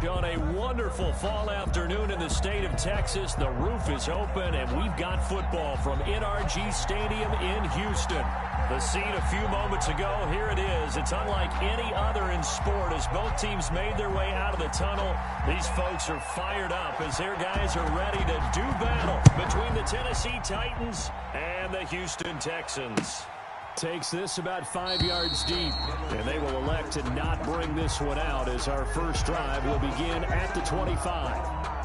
On a wonderful fall afternoon in the state of Texas, the roof is open, and we've got football from NRG Stadium in Houston. The scene a few moments ago, here it is. It's unlike any other in sport as both teams made their way out of the tunnel. These folks are fired up as their guys are ready to do battle between the Tennessee Titans and the Houston Texans. Takes this about 5 yards deep, and they will elect to not bring this one out as our first drive will begin at the 25.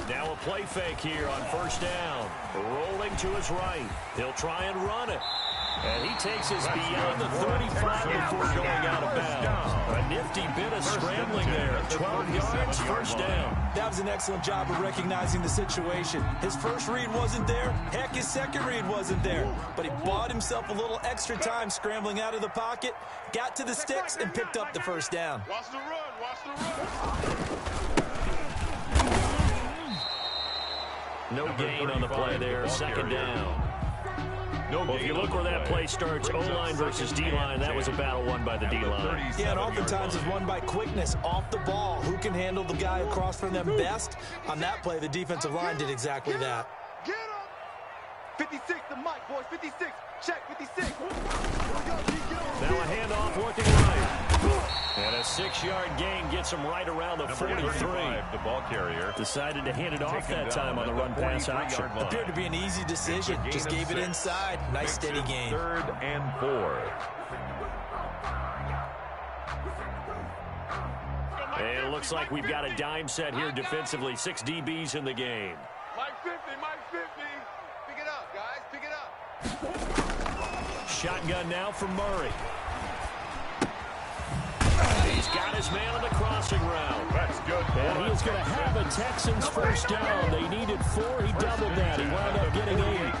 Now a play fake here on first down. Rolling to his right. He'll try and run it. And he takes us beyond the 35 before going out of bounds. A nifty bit of scrambling there. 12 yards, first down. That was an excellent job of recognizing the situation. His first read wasn't there. Heck, his second read wasn't there. But he bought himself a little extra time scrambling out of the pocket, got to the sticks, and picked up the first down. Watch the run. Watch the run. No gain on the play there, second down. Well, if you look where that play starts, O-line versus D-line, that was a battle won by the D-line. Yeah, and oftentimes it's won by quickness off the ball. Who can handle the guy across from them best? On that play, the defensive line did exactly that. Get him! 56 to Mike, boys. 56. Check 56. Now a handoff looking right. And a 6-yard gain gets him right around the 43. The ball carrier decided to hand it off that time on the run-pass option. Appeared to be an easy decision. Just gave it inside. Nice steady gain. 3rd and 4. And it looks like we've got a dime set here defensively. 6 DBs in the game. Mike 50, Mike 50. Pick it up, guys. Pick it up. Shotgun now from Murray. He's got his man on the crossing route. That's good. And he is going to have a Texans first down. They needed 4. He doubled that. He wound up getting 8.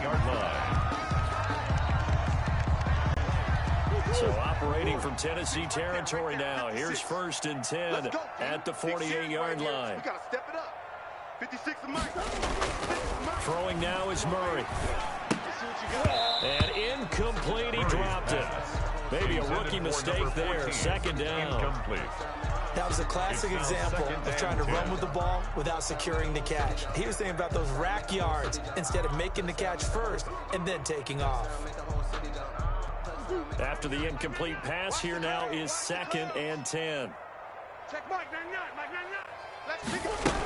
So operating from Tennessee territory now. Here's 1st and 10 at the 48-yard line. We got to step it up. 56 to Mike. Throwing now is Murray. And incomplete. He dropped it. Maybe a rookie mistake there. 2nd down. Incomplete. That was a classic example of trying to run with the ball without securing the catch. He was thinking about those rack yards instead of making the catch first and then taking off. After the incomplete pass, here now is 2nd and 10. Check Mike 99. Mike 99. Let's pick it up.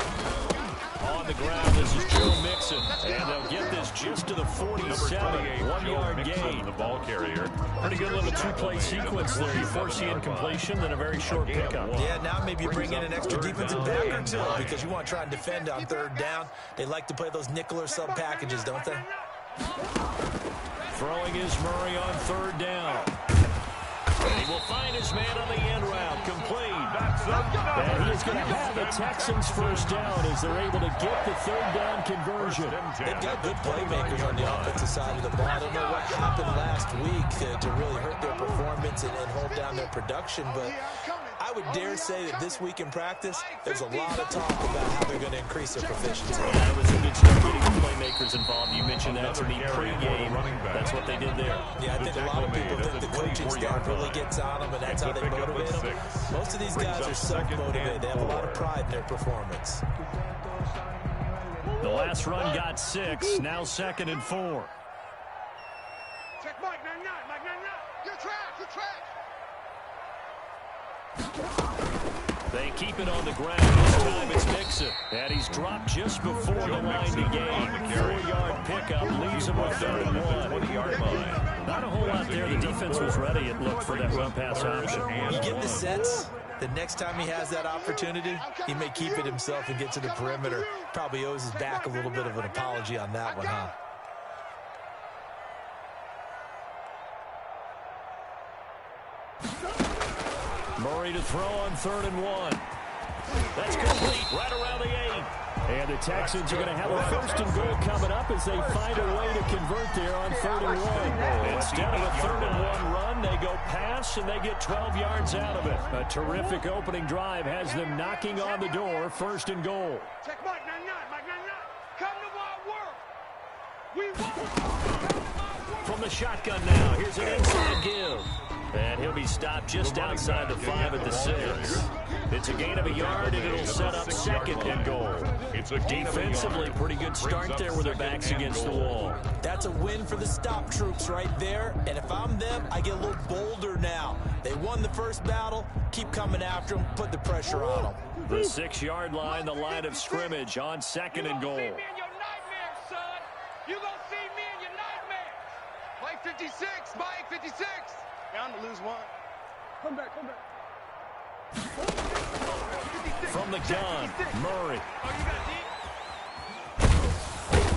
On the ground, this is Joe Mixon. And they'll get this just to the 47. 1-yard gain. The ball carrier. Pretty good little 2-play sequence there. You force the incompletion, then a very short pickup. Yeah, now maybe you bring in an extra defensive back or two because you want to try and defend on 3rd down. They like to play those nickel or sub packages, don't they? Throwing is Murray on 3rd down. And he will find his man on the end route, complete. And he is going to have the Texans first down as they're able to get the 3rd down conversion. They've got good playmakers on the offensive side of the ball. I don't know what happened last week to really hurt their performance and hold down their production, but I would dare say that this week in practice, there's a lot of talk about how they're going to increase their proficiency. Yeah, that was a good start getting the playmakers involved. You mentioned that to me pre-game. That's what they did there. Yeah, I think a lot of people think the coaching staff really gets on them, and that's how they motivate them. Most of these guys are self-motivated. They have a lot of pride in their performance. The last run got 6. Now 2nd and 4. Check Mike 99. Mike 99. You're trash. You're trash. They keep it on the ground. This time it's Mixon. And he's dropped just before the line to gain. 4-yard pickup leaves him with 3rd and 1. 20-yard line. Not a whole lot there. The defense was ready, it looked, for that run-pass option. You get the sense the next time he has that opportunity, he may keep it himself and get to the perimeter. Probably owes his back a little bit of an apology on that one, huh? Murray to throw on 3rd and 1. That's complete right around the 8. And the Texans are going to have a 1st and goal coming up as they find a way to convert there on 3rd and 1. Instead of a 3rd and 1 run, they go pass, and they get 12 yards out of it. A terrific opening drive has them knocking on the door, 1st and goal. Check Mike 99, Mike 99. Come to my work. We want From the shotgun now, here's an inside give. And he'll be stopped just outside the 5 at the 6. It's a gain of a yard, and it'll set up 2nd and goal. Defensively, pretty good start there with their backs against the wall. That's a win for the stop troops right there. And if I'm them, I get a little bolder now. They won the first battle. Keep coming after them. Put the pressure on them. The 6-yard line, the line of scrimmage on 2nd and goal. You gonna see me in your nightmares, son. You gonna see me in your nightmares. Mike 56, Mike 56. Down to lose 1. Come back, come back. From the gun, Murray.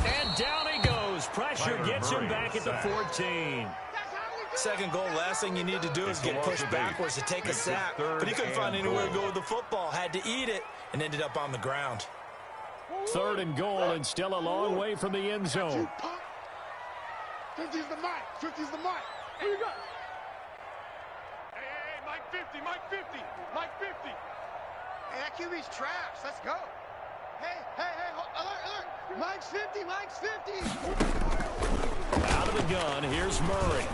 And down he goes. Pressure gets him back at the 14. 2nd goal, last thing you need to do is get pushed backwards to take a sack. But he couldn't find anywhere to go with the football. Had to eat it and ended up on the ground. 3rd and goal, and still a long way from the end zone. 50's the mic. 50's the mic. Who you got? Hey, Mike 50, Mike 50, Mike 50. Hey, that QB's trash. Let's go. Hey, alert. Mike's 50, Mike's 50. Out of the gun, here's Murray.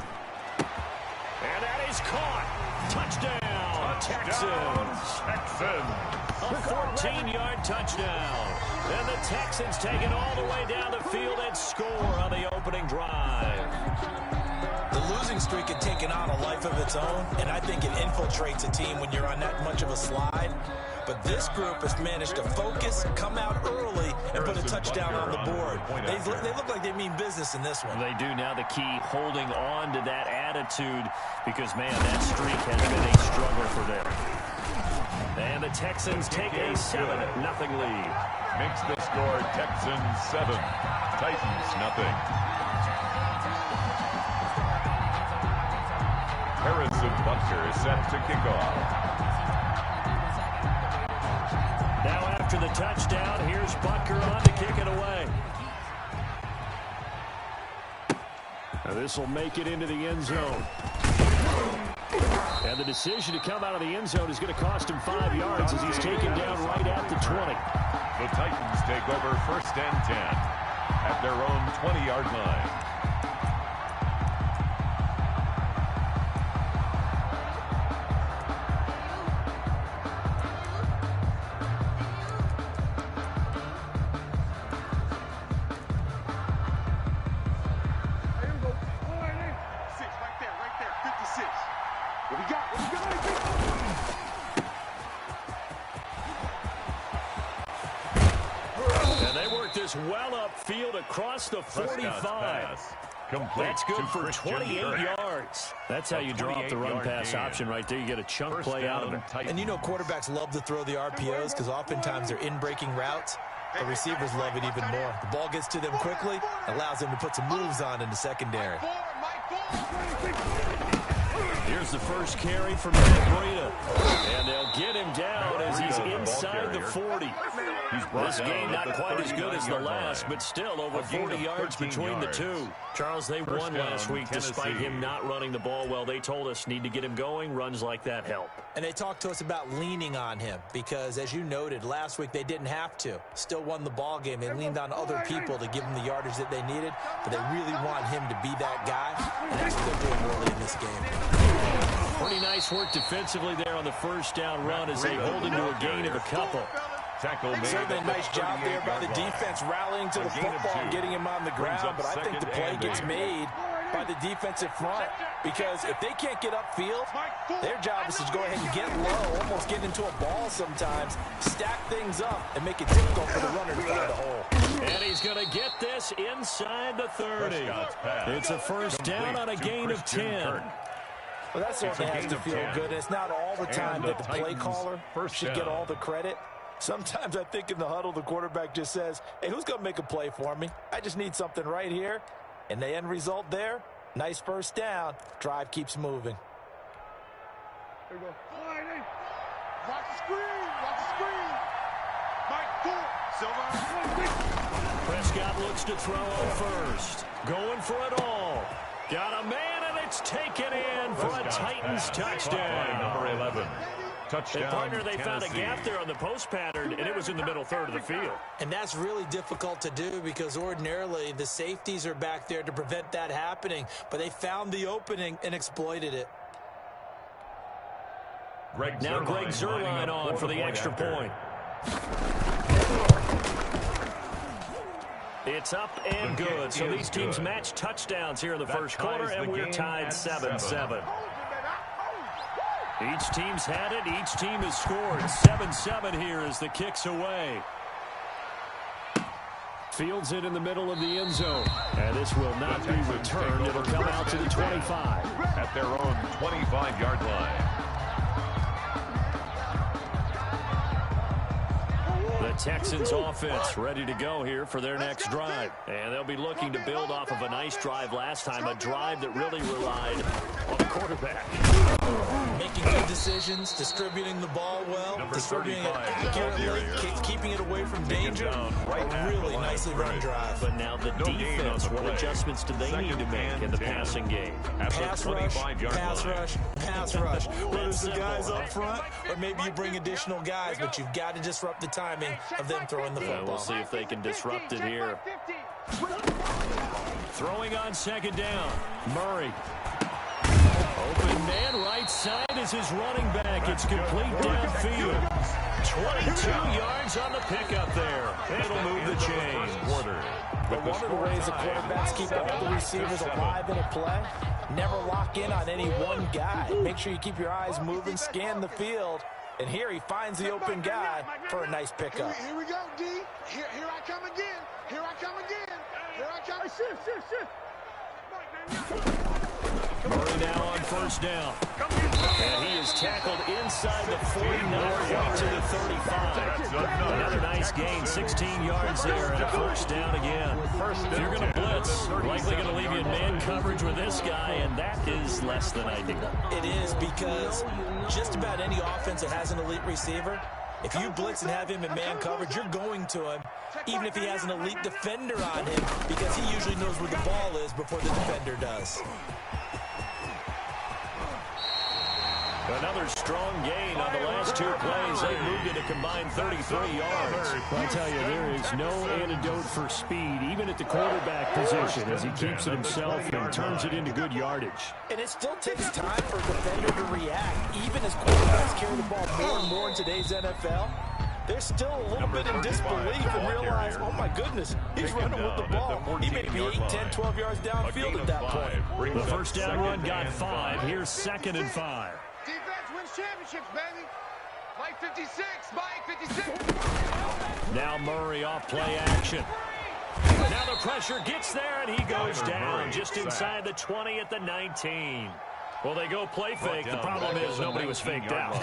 And that is caught. Touchdown, Texans. A 14-yard touchdown. And the Texans take it all the way down the field and score on the opening drive. The losing streak had taken on a life of its own, and I think it infiltrates a team when you're on that much of a slide. But this group has managed to focus, come out early, and put a touchdown on the board. They look like they mean business in this one. They do. Now the key, holding on to that attitude, because, man, that streak has been a struggle for them. And the Texans take a 7-0 lead. Makes the score Texans 7, Titans nothing. Harrison Butker is set to kick off. Now after the touchdown, here's Butker on to kick it away. Now this will make it into the end zone. And the decision to come out of the end zone is going to cost him 5 yards as he's taken down right at the 20. The Titans take over 1st and 10 at their own 20-yard line. Well upfield across the 45. That's good for 28 yards. That's how you draw up the run-pass option right there. You get a chunk play out of it. And you know quarterbacks love to throw the RPOs because oftentimes they're in-breaking routes. The receivers love it even more. The ball gets to them quickly, allows them to put some moves on in the secondary. Here's the first carry from Matt Breida. And they'll get him down as he's inside the 40. This game not quite as good as the last, but still over 40 yards between the two. Charles, they won last week despite him not running the ball well. They told us need to get him going. Runs like that help. And they talked to us about leaning on him because, as you noted, last week they didn't have to. Still won the ball game. They leaned on other people to give them the yardage that they needed, but they really want him to be that guy, and that's what they're doing early in this game. Pretty nice work defensively there on the first down run as they hold him to a gain of a couple. Certainly a nice job there by the defense rallying to the football and getting him on the ground, but I think the play gets made by the defensive front because if they can't get upfield, their job is to go ahead and get low, almost get into a ball sometimes, stack things up, and make it difficult for the runner to find the hole. And he's going to get this inside the 30. It's a first down on a gain of 10. Well, that certainly has to feel good. It's not all the time that the play caller should get all the credit. Sometimes I think in the huddle, the quarterback just says, hey, who's going to make a play for me? I just need something right here. And the end result there, nice first down. Drive keeps moving. There you go. Watch the screen. Watch the screen. Mike, pull. Silver. Prescott looks to throw on first. Going for it all. Got a man, and it's taken in for a Titans touchdown. Number 11. Touchdown, and partner, they found a gap there on the post pattern, and it was in the middle third of the field. And that's really difficult to do because ordinarily the safeties are back there to prevent that happening. But they found the opening and exploited it. Greg Zuerlein on for the extra point. It's up and good. So these teams match touchdowns here in the first quarter, and we're tied 7-7. Each team's had it. Each team has scored. 7-7 here as the kick's away. Fields it in the middle of the end zone. And this will not be returned. It'll come out to the 25. At their own 25-yard line. The Texans offense ready to go here for their next drive. And they'll be looking to build off of a nice drive last time, a drive that really relied on the quarterback. Making good decisions, distributing the ball well, distributing it accurately, keeping it away from danger. A really nicely run drive. But now the defense, what adjustments do they need to make in the passing game? Pass rush, pass rush, pass rush. Whether it's the guys up front or maybe you bring additional guys, but you've got to disrupt the timing of them throwing the football. We'll see if they can disrupt it here. Throwing on second down. Murray. Open man right side is his running back. It's complete downfield. 22 yards on the pickup there. It'll move the chains. But one of the ways the quarterbacks keep all the receivers alive in a play, never lock in on any one guy. Make sure you keep your eyes moving, scan the field. And here he finds the open guy for a nice pickup. Here we go, D. Here I come again. Here I come again. Here I come. Murray now on first down. And he is tackled inside the 49 right to the 35. Another nice gain, 16 yards there, and a first down again. If you're going to blitz, likely going to leave you in man coverage with this guy, and that is less than ideal. It is because just about any offense that has an elite receiver, if you blitz and have him in man coverage, you're going to him, even if he has an elite defender on him, because he usually knows where the ball is before the defender does. Another strong gain on the last two plays. They moved it a combined 33 yards. I tell you, there is no antidote for speed, even at the quarterback position, as he keeps it himself and turns it into good yardage. And it still takes time for a defender to react. Even as quarterbacks carry the ball more and more in today's NFL, they're still a little bit in disbelief and realize, oh my goodness, he's running with the ball. He may be 8, 10, 12 yards downfield at that point. The first down run got 5. Here's 2nd and 5. Defense wins championships, baby. Mike 56, Mike 56. Now Murray off play action. Now the pressure gets there, and he goes down just inside the 20 at the 19. Well, they go play fake. The problem is nobody was faked out.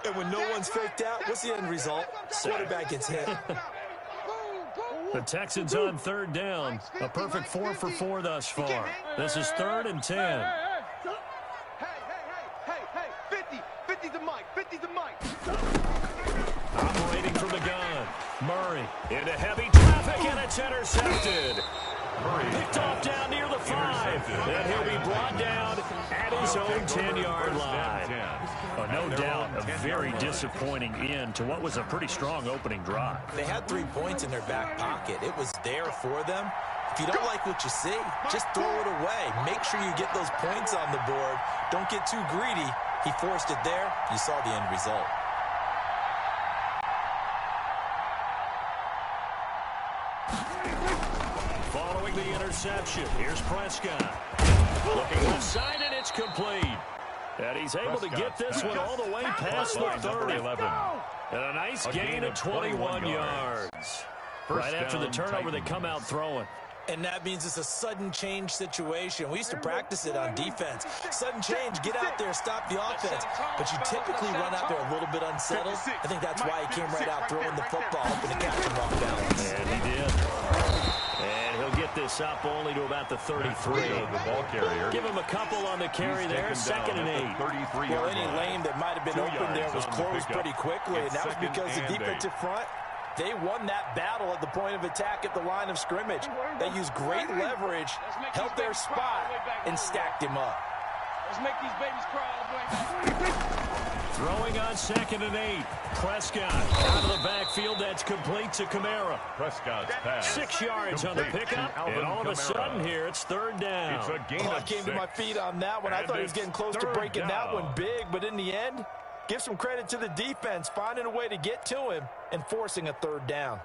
And when no one's faked out, what's the end result? Quarterback gets hit. The Texans on third down. A perfect 4 for 4 thus far. This is 3rd and 10. Hey, 50 to Mike, 50 to Mike. Operating from the gun. Murray into heavy traffic, and it's intercepted. Picked off down near the 5. And he'll be brought down at his own 10-yard line. No doubt a very disappointing end to what was a pretty strong opening drive. They had 3 points in their back pocket. It was there for them. If you don't like what you see, just throw it away. Make sure you get those points on the board. Don't get too greedy. He forced it there. You saw the end result. Following the interception, here's Prescott. Looking left side, and it's complete. And he's able to get this one all the way past the 30. And a nice gain of 21 yards. Right after the turnover, they come out throwing. And that means it's a sudden change situation. We used to practice it on defense. Sudden change, get out there, stop the offense. But you typically run out there a little bit unsettled. I think that's why he came right out throwing the football, hoping to catch him off balance. And he did. And he'll get this up only to about the 33. The ball carrier. Give him a couple on the carry there, 2nd and 8. Well, any lane that might have been open there was closed pretty quickly, and that was because the defensive front, they won that battle at the point of attack at the line of scrimmage. They used great leverage, held their spot, and stacked him up. Let's make these babies cry all the way back. Throwing on 2nd and 8. Prescott out of the backfield. That's complete to Kamara. Prescott's pass. 6 yards on the pickup, and all of a sudden here it's 3rd down. It's a gain I of came 6. to my feet on that one. I thought he was getting close to breaking that one big, but in the end, give some credit to the defense, finding a way to get to him and forcing a 3rd down.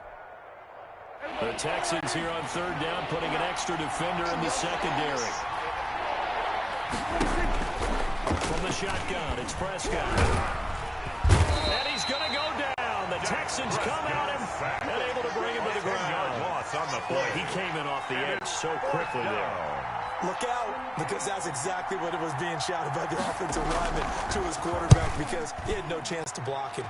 The Texans here on 3rd down, putting an extra defender in the secondary. From the shotgun, it's Prescott. And he's going to go down. The Texans come out and able to bring him to the ground. Loss on the Boy, play. he came in off the edge so quickly there. Look out, because that's exactly what it was being shouted by the offensive lineman to his quarterback, because he had no chance to block him.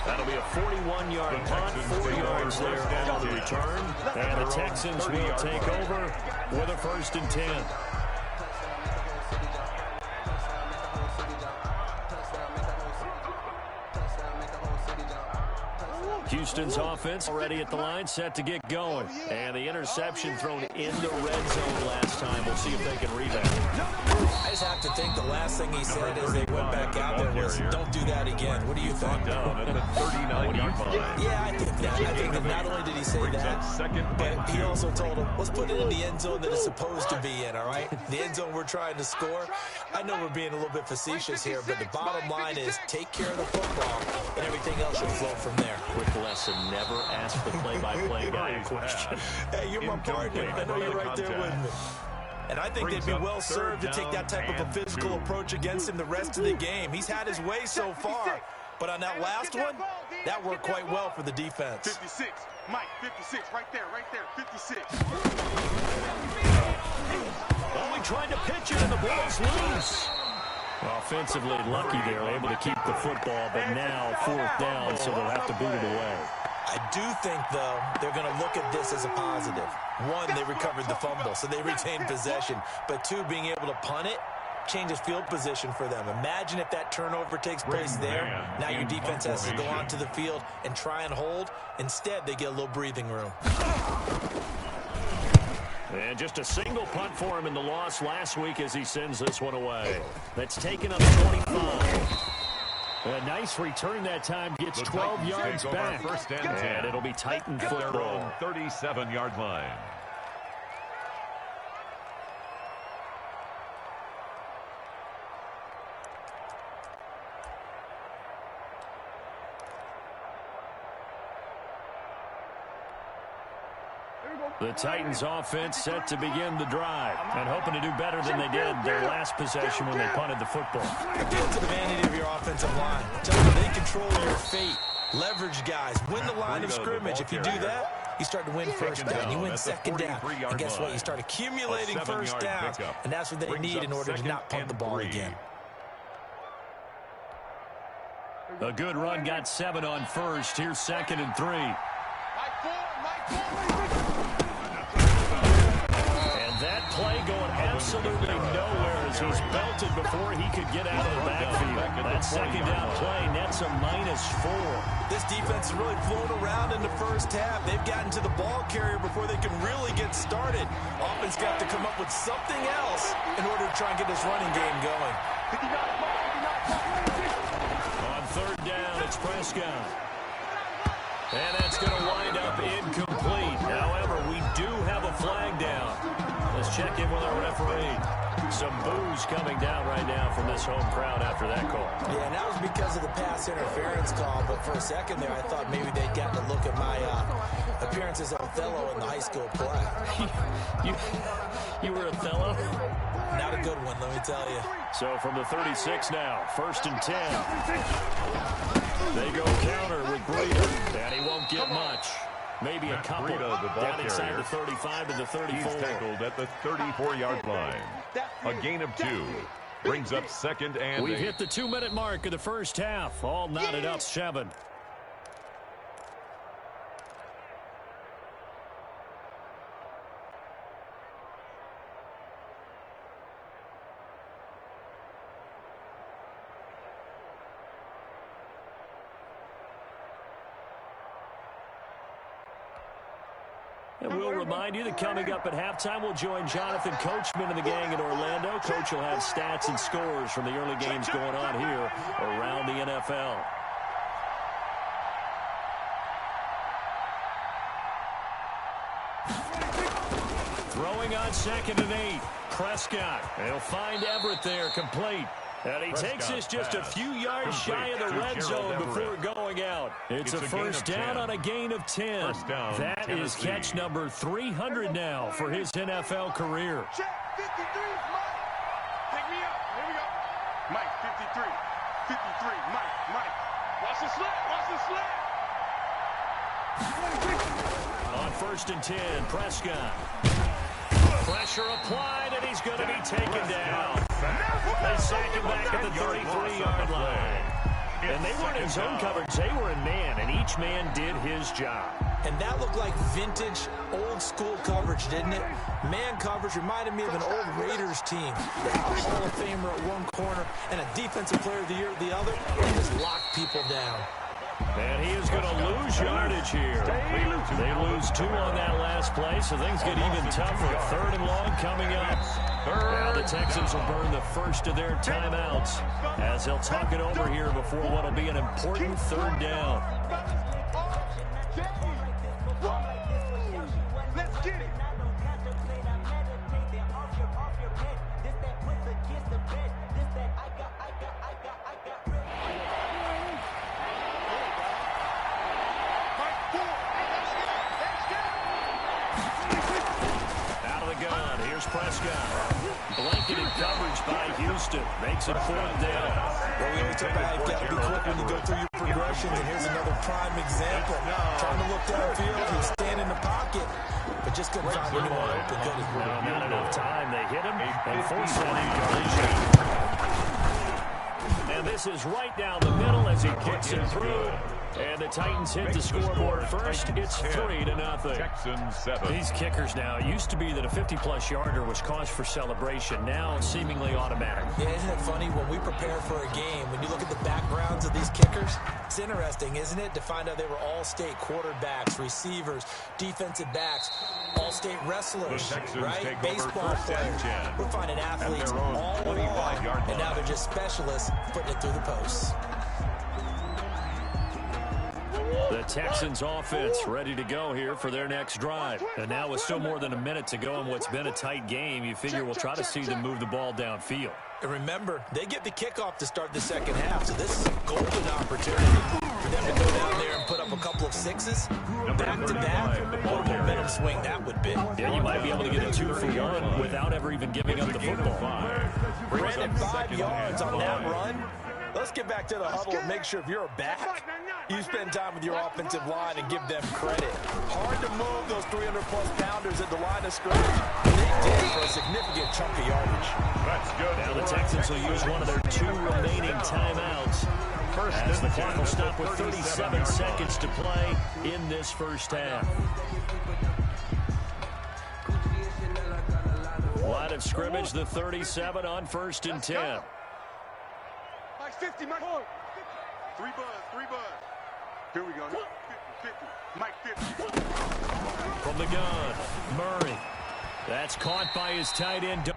That'll be a 41-yard punt, 4 yards there on the return. And the Texans will take over with a 1st and 10. Houston's offense already at the line, set to get going. And the interception thrown into red zone last time. We'll see if they can rebound. I just have to think the last thing he said as they went back out there was, don't do that again. What do you think? Down at the 39-yard line. Yeah, I think that. I think that not only did he say that, but he also told him, let's put it in the end zone that it's supposed to be in, all right? The end zone we're trying to score. I know we're being a little bit facetious here, but the bottom line is take care of the football, and everything else should flow from there. Quick lesson, never ask the play-by-play guy a question. Hey, you're my partner. I know you're right there with me. And I think they'd be well served to take that type of a physical approach against him the rest of the game. He's had his way so far. But on that last one, that worked quite well for the defense. 56. Mike, 56. Right there, 56. Oh, he tried to pitch it, and the ball's loose. Offensively lucky they're able to keep the football, but now 4th down, so they'll have to boot it away. I do think, though, they're going to look at this as a positive. 1, they recovered the fumble, so they retained possession. But 2, being able to punt it changes field position for them. Imagine if that turnover takes place there. Now your defense has to go onto the field and try and hold. Instead, they get a little breathing room. And just a single punt for him in the loss last week as he sends this one away. That's taken up 25. A nice return that time, gets 12 yards back. And it'll be Titan football. 37-yard line. The Titans offense set to begin the drive and hoping to do better than they did their last possession when they punted the football. Get to the vanity of your offensive line. Tell them they control your fate. Leverage guys. Win the line of scrimmage. If you do that, you start to win 1st down. You win 2nd down. And guess what? You start accumulating 1st downs. And that's what they need in order to not punt the ball again. A good run got 7 on 1st. Here's 2nd and 3. That play going absolutely nowhere as he's belted before he could get out of the backfield. That 2nd down play nets a -4. This defense has really flown around in the 1st half. They've gotten to the ball carrier before they can really get started. Offense got to come up with something else in order to try and get this running game going. On 3rd down, it's Prescott. And that's going to wind up incomplete. However, we do have a flag down. Let's check in with our referee. Some boos coming down right now from this home crowd after that call. Yeah, and that was because of the pass interference call, but for a second there I thought maybe they'd gotten a look at my appearance as Othello in the high school play. You were Othello? Not a good one, let me tell you. So from the 36 now, 1st and 10. They go counter with Breida, and he won't get much. Maybe a couple down inside the 35 to the 34. He's tackled at the 34-yard line. A gain of 2 brings up 2nd and 8. We've hit the 2-minute mark of the first half. All knotted up 7. And we'll remind you that coming up at halftime, we'll join Jonathan Coachman and the gang in Orlando. Coach will have stats and scores from the early games going on here around the NFL. Throwing on 2nd and 8. Prescott. He'll find Everett there, complete. And he takes us just a few yards shy of the red zone before going out. It's a first down on a gain of 10. That is catch number 300 now for his NFL career. Check, 53 is Mike. Pick me up. Here we go. Mike, 53. 53. Mike. Watch the slant. On 1st and 10, Prescott. Pressure applied, and he's going to be taken down. They sack him back at the 33-yard line. And they weren't in zone coverage. They were in man, and each man did his job. And that looked like vintage, old-school coverage, didn't it? Man coverage reminded me of an old Raiders team. They had a Hall of Famer at one corner and a Defensive Player of the Year at the other, and just locked people down. And he is going to lose yardage here. They lose 2 on that last play, so things get even tougher. 3rd and long coming up. Now the Texans will burn the first of their timeouts as they'll talk it over here before what will be an important 3rd down. Let's get it. Prescott. Blanketed coverage by Houston. Makes it 4th down. Well, we always talk about you've got to be quick when you go through your progressions, and here's another prime example. Trying to look downfield, he'll stand in the pocket, but just couldn't find anyone open. Not enough time. They hit him and force that collision. And this is right down the middle as he kicks it through. And the Titans hit the scoreboard first. It's 3-0. Texans 7. These kickers now, it used to be that a 50-plus yarder was cause for celebration. Now seemingly automatic. Yeah, isn't it funny when we prepare for a game, when you look at the backgrounds of these kickers, it's interesting, isn't it, to find out they were all-state quarterbacks, receivers, defensive backs, all-state wrestlers, right? Baseball players. We're finding athletes all along, and now they're just specialists putting it through the posts. The Texans offense ready to go here for their next drive. And now with still more than a minute to go in what's been a tight game, you figure we'll try to see them move the ball downfield. And remember, they get the kickoff to start the second half, so this is a golden opportunity for them to go down there and put up a couple of 6s. Back-to-back, what a momentum swing that would be. Yeah, you might be able to get a 2-for-1 without ever even giving up the football. Brandon, 5 yards on that run. Let's get back to the huddle and make sure if you're a back, you spend time with your offensive line and give them credit. Hard to move those 300-plus pounders at the line of scrimmage. They did for a significant chunk of yardage. That's good. Now the Texans will use one of their 2 remaining timeouts. As the clock will stop with 37 seconds to play in this first half. Line of scrimmage, the 37 on 1st and 10. Mike 50, Mike 3 buzz. Here we go. 50. Mike 50. From the gun, Murray. That's caught by his tight end.